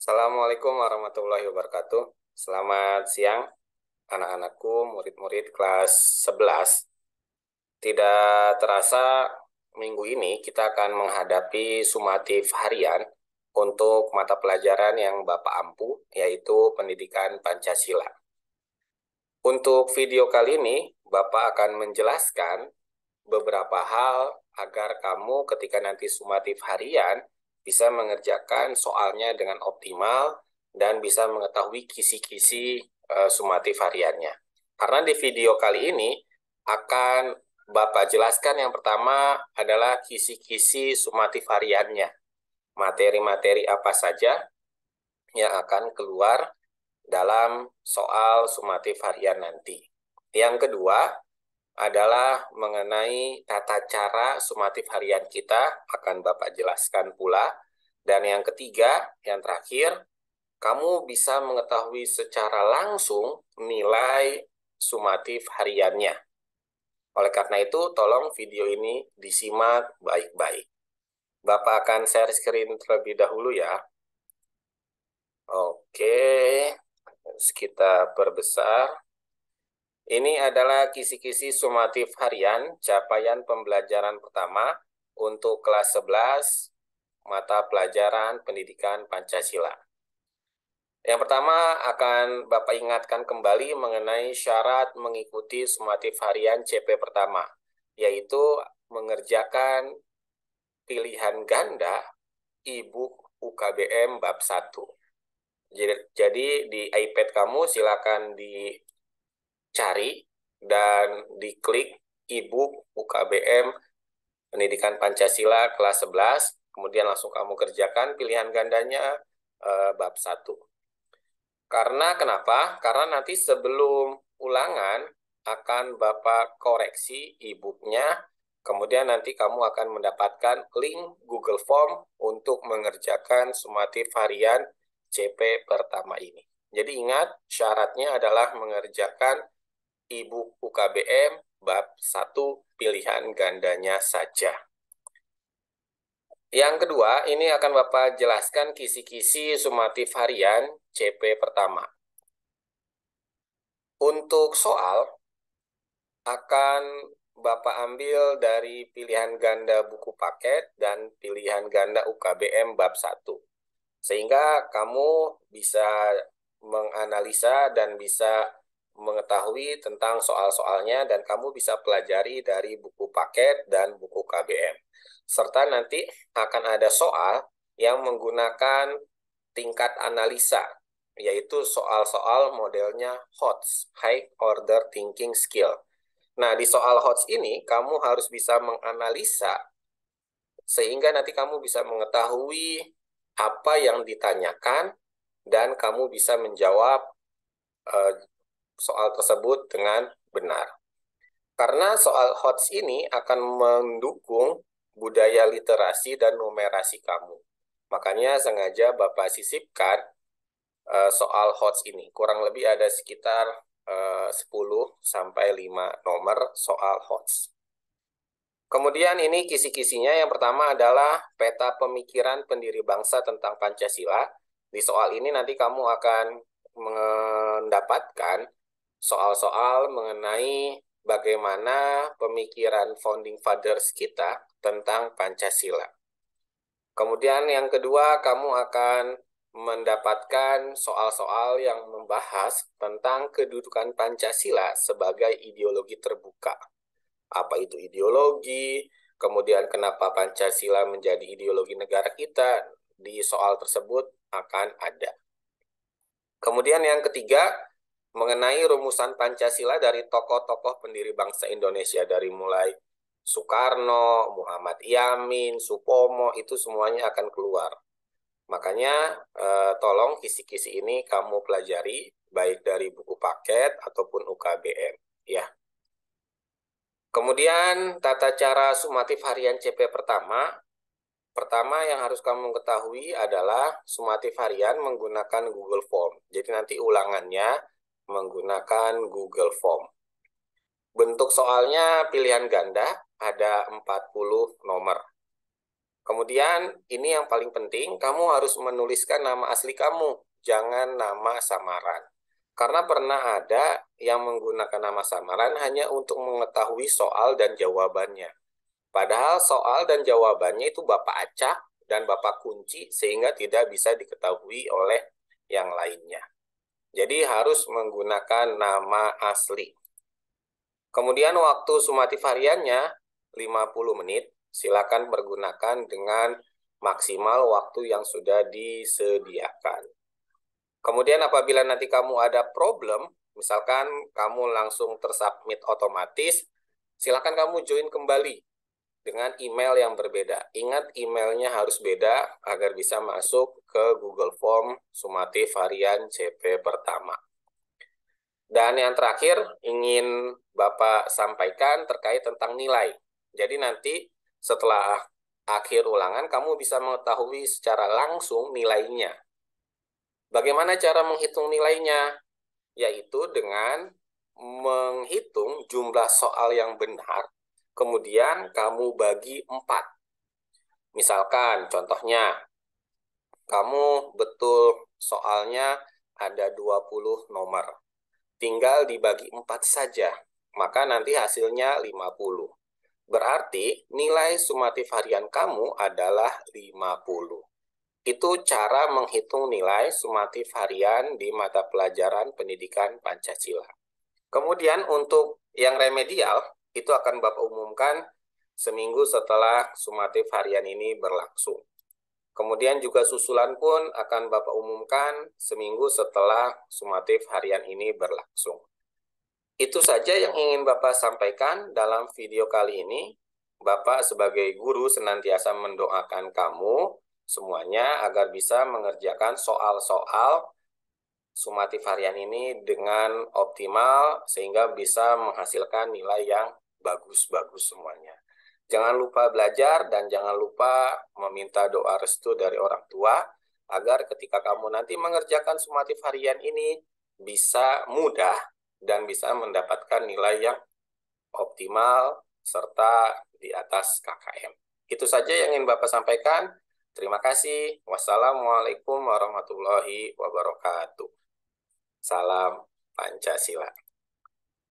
Assalamualaikum warahmatullahi wabarakatuh. Selamat siang, anak-anakku, murid-murid kelas 11. Tidak terasa minggu ini kita akan menghadapi sumatif harian untuk mata pelajaran yang Bapak ampu, yaitu Pendidikan Pancasila. Untuk video kali ini, Bapak akan menjelaskan beberapa hal agar kamu ketika nanti sumatif harian bisa mengerjakan soalnya dengan optimal dan bisa mengetahui kisi-kisi sumatif hariannya. Karena di video kali ini akan Bapak jelaskan yang pertama adalah kisi-kisi sumatif hariannya. Materi-materi apa saja yang akan keluar dalam soal sumatif harian nanti. Yang kedua adalah mengenai tata cara sumatif harian kita, akan Bapak jelaskan pula. Dan yang ketiga, yang terakhir, kamu bisa mengetahui secara langsung nilai sumatif hariannya. Oleh karena itu, tolong video ini disimak baik-baik. Bapak akan share screen terlebih dahulu ya. Oke, kita perbesar. Ini adalah kisi-kisi sumatif harian capaian pembelajaran pertama untuk kelas 11 mata pelajaran Pendidikan Pancasila. Yang pertama akan Bapak ingatkan kembali mengenai syarat mengikuti sumatif harian CP pertama, yaitu mengerjakan pilihan ganda Ibu UKBM bab 1. Jadi di iPad kamu silakan dicari dan diklik Ibu UKBM Pendidikan Pancasila kelas 11, kemudian langsung kamu kerjakan pilihan gandanya bab 1. Karena kenapa? Karena nanti sebelum ulangan akan Bapak koreksi e-booknya, kemudian nanti kamu akan mendapatkan link Google Form untuk mengerjakan sumatif harian CP pertama ini. Jadi ingat, syaratnya adalah mengerjakan e-book UKBM bab 1 pilihan gandanya saja. Yang kedua, ini akan Bapak jelaskan kisi-kisi sumatif harian CP pertama. Untuk soal, akan Bapak ambil dari pilihan ganda buku paket dan pilihan ganda UKBM bab 1. Sehingga kamu bisa menganalisa dan bisa mengetahui tentang soal-soalnya dan kamu bisa pelajari dari buku paket dan buku KBM. Serta nanti akan ada soal yang menggunakan tingkat analisa, yaitu soal-soal modelnya HOTS, High Order Thinking Skill. Nah, di soal HOTS ini, kamu harus bisa menganalisa sehingga nanti kamu bisa mengetahui apa yang ditanyakan dan kamu bisa menjawab soal tersebut dengan benar. Karena soal HOTS ini akan mendukung budaya literasi dan numerasi kamu. Makanya sengaja Bapak sisipkan soal HOTS ini. Kurang lebih ada sekitar 10 sampai 5 nomor soal HOTS. Kemudian ini kisi-kisinya. Yang pertama adalah peta pemikiran pendiri bangsa tentang Pancasila. Di soal ini nanti kamu akan mendapatkan soal-soal mengenai bagaimana pemikiran founding fathers kita tentang Pancasila. Kemudian yang kedua, kamu akan mendapatkan soal-soal yang membahas tentang kedudukan Pancasila sebagai ideologi terbuka. Apa itu ideologi, kemudian kenapa Pancasila menjadi ideologi negara kita, di soal tersebut akan ada. Kemudian yang ketiga, mengenai rumusan Pancasila dari tokoh-tokoh pendiri bangsa Indonesia, dari mulai Soekarno, Muhammad Yamin, Supomo, itu semuanya akan keluar. Makanya tolong kisi-kisi ini kamu pelajari, baik dari buku paket ataupun UKBM. Ya. Kemudian tata cara sumatif harian CP pertama. Pertama yang harus kamu ketahui adalah sumatif harian menggunakan Google Form. Jadi nanti ulangannya menggunakan Google Form. Bentuk soalnya pilihan ganda, ada 40 nomor. Kemudian ini yang paling penting, kamu harus menuliskan nama asli kamu, jangan nama samaran. Karena pernah ada yang menggunakan nama samaran hanya untuk mengetahui soal dan jawabannya. Padahal soal dan jawabannya itu Bapak acak dan Bapak kunci sehingga tidak bisa diketahui oleh yang lainnya. Jadi harus menggunakan nama asli. Kemudian waktu sumatif hariannya 50 menit, silakan pergunakan dengan maksimal waktu yang sudah disediakan. Kemudian apabila nanti kamu ada problem, misalkan kamu langsung tersubmit otomatis, silakan kamu join kembali dengan email yang berbeda. Ingat, emailnya harus beda agar bisa masuk ke Google Form sumatif harian CP pertama. Dan yang terakhir, ingin Bapak sampaikan terkait tentang nilai. Jadi nanti setelah akhir ulangan, kamu bisa mengetahui secara langsung nilainya. Bagaimana cara menghitung nilainya? Yaitu dengan menghitung jumlah soal yang benar, kemudian kamu bagi 4. Misalkan, contohnya, kamu betul soalnya ada 20 nomor. Tinggal dibagi 4 saja, maka nanti hasilnya 50. Berarti nilai sumatif harian kamu adalah 50. Itu cara menghitung nilai sumatif harian di mata pelajaran pendidikan Pancasila. Kemudian untuk yang remedial, itu akan Bapak umumkan seminggu setelah sumatif harian ini berlangsung. Kemudian juga susulan pun akan Bapak umumkan seminggu setelah sumatif harian ini berlangsung. Itu saja yang ingin Bapak sampaikan dalam video kali ini. Bapak sebagai guru senantiasa mendoakan kamu semuanya agar bisa mengerjakan soal-soal sumatif harian ini dengan optimal sehingga bisa menghasilkan nilai yang bagus-bagus semuanya. Jangan lupa belajar dan jangan lupa meminta doa restu dari orang tua agar ketika kamu nanti mengerjakan sumatif harian ini bisa mudah dan bisa mendapatkan nilai yang optimal serta di atas KKM. Itu saja yang ingin Bapak sampaikan. Terima kasih. Wassalamualaikum warahmatullahi wabarakatuh. Salam Pancasila.